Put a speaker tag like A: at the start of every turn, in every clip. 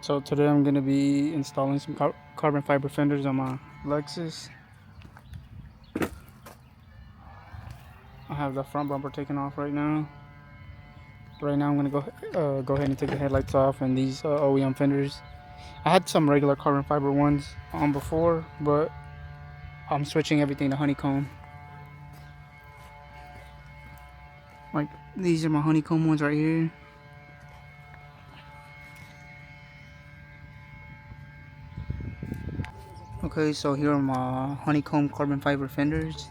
A: So today I'm going to be installing some carbon fiber fenders on my Lexus. I have the front bumper taken off right now. Right now I'm going to go ahead and take the headlights off and these OEM fenders. I had some regular carbon fiber ones on before, but I'm switching everything to honeycomb. Like these are my honeycomb ones right here. Okay, so here are my honeycomb carbon fiber fenders.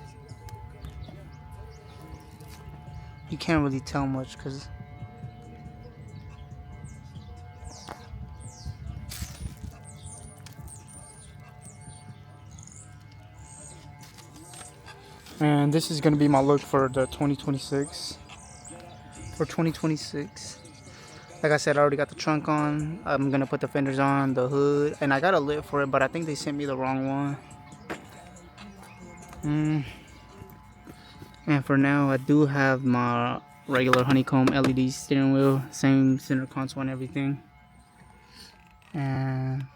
A: You can't really tell much because and this is going to be my look for the 2026. For 2026, like I said, I already got the trunk on. I'm gonna put the fenders on, the hood, and I got a lid for it, but I think they sent me the wrong one. And for now, I do have my regular honeycomb LED steering wheel, same center console and everything. And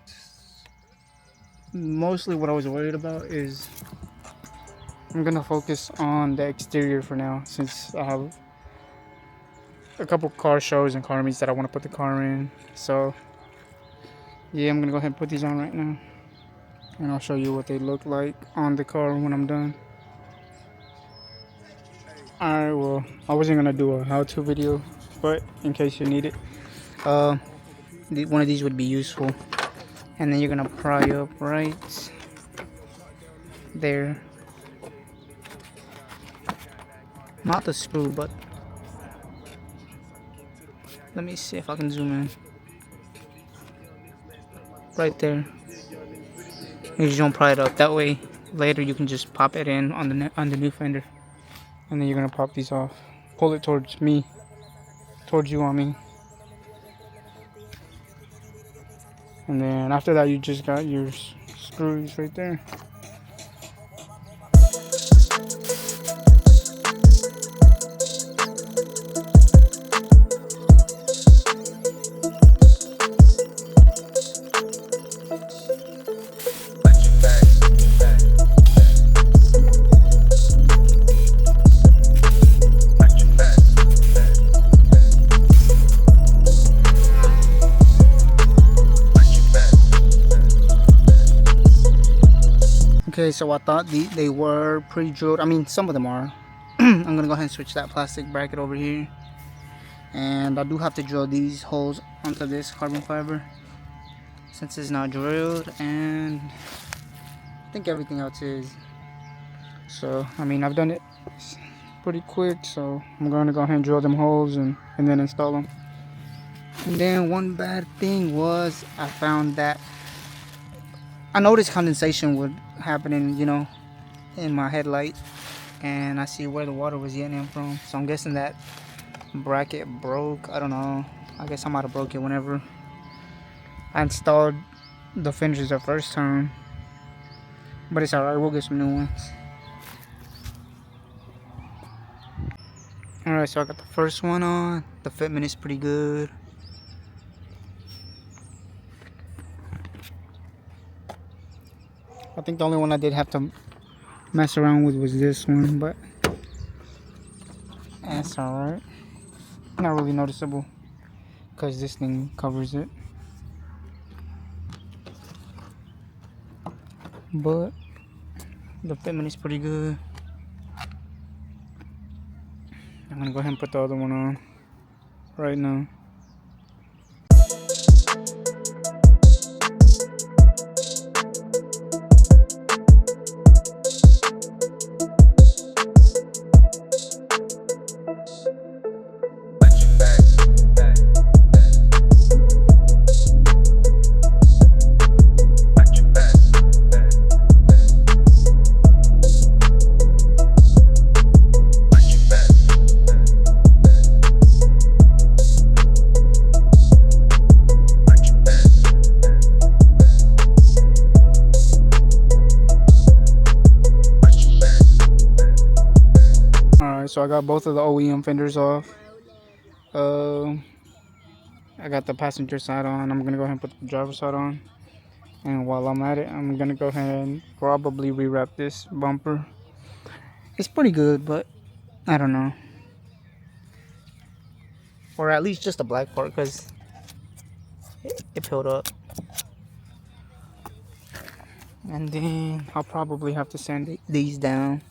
A: mostly what I was worried about is I'm gonna focus on the exterior for now, since I have a couple car shows and car meets that I want to put the car in. So yeah, I'm gonna go ahead and put these on right now, and I'll show you what they look like on the car when I'm done. Alright, well, I wasn't gonna do a how-to video, but in case you need it, one of these would be useful. And then you're gonna pry up right there, not the screw, but let me see if I can zoom in. Right there. You just don't pry it up. That way, later you can just pop it in on the new fender. And then you're gonna pop these off. Pull it towards me. Towards you, I mean. And then after that, you just got your screws right there. Okay, so I thought they were pre-drilled. I mean, some of them are. I'm gonna go ahead and switch that plastic bracket over here, and I do have to drill these holes onto this carbon fiber since it's not drilled, and I think everything else is. So I mean, I've done it pretty quick, so I'm gonna go ahead and drill them holes and then install them. And then one bad thing was I found that I noticed condensation would happen in my headlight, and I see where the water was getting in from. So I'm guessing that bracket broke. I don't know. I guess I might have broke it whenever I installed the fenders the first time. But it's alright, we'll get some new ones. Alright, so I got the first one on. The fitment is pretty good. I think the only one I did have to mess around with was this one, but that's alright. Not really noticeable because this thing covers it. But the fitment is pretty good. I'm gonna go ahead and put the other one on right now. So I got both of the OEM fenders off, and I got the passenger side on. I'm gonna go ahead and put the driver's side on. And while I'm at it, I'm gonna go ahead and probably rewrap this bumper. It's pretty good, but I don't know. Or at least just the black part, because it peeled up. And then I'll probably have to sand these down.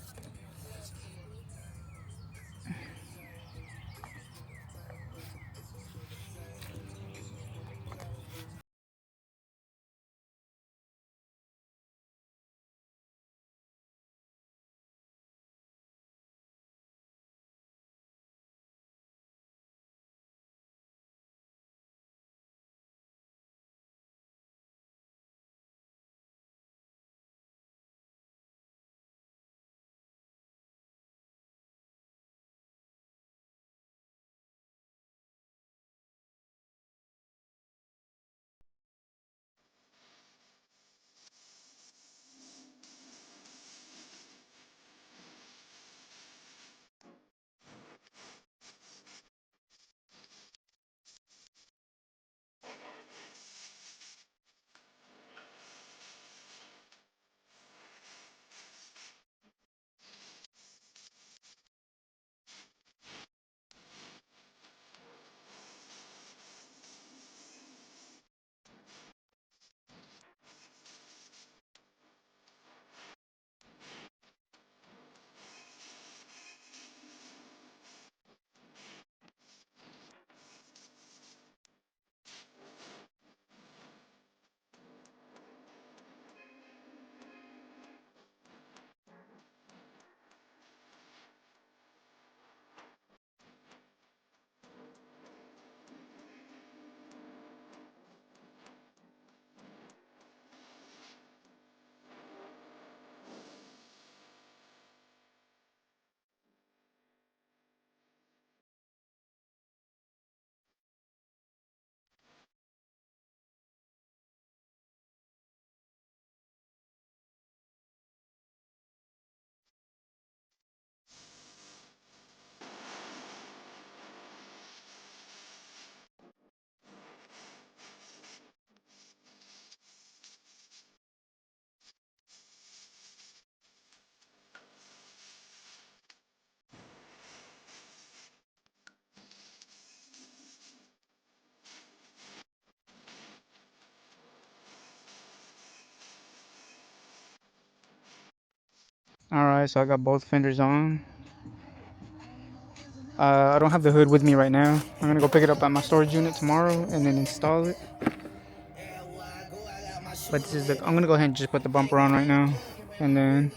A: Alright, so I got both fenders on. I don't have the hood with me right now. I'm gonna go pick it up at my storage unit tomorrow and then install it. But this is I'm gonna go ahead and just put the bumper on right now, and then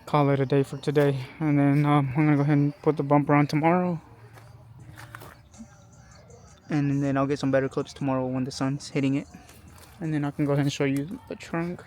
A: call it a day for today. And then I'm gonna go ahead and put the bumper on tomorrow, and then I'll get some better clips tomorrow when the sun's hitting it, and then I can go ahead and show you the trunk.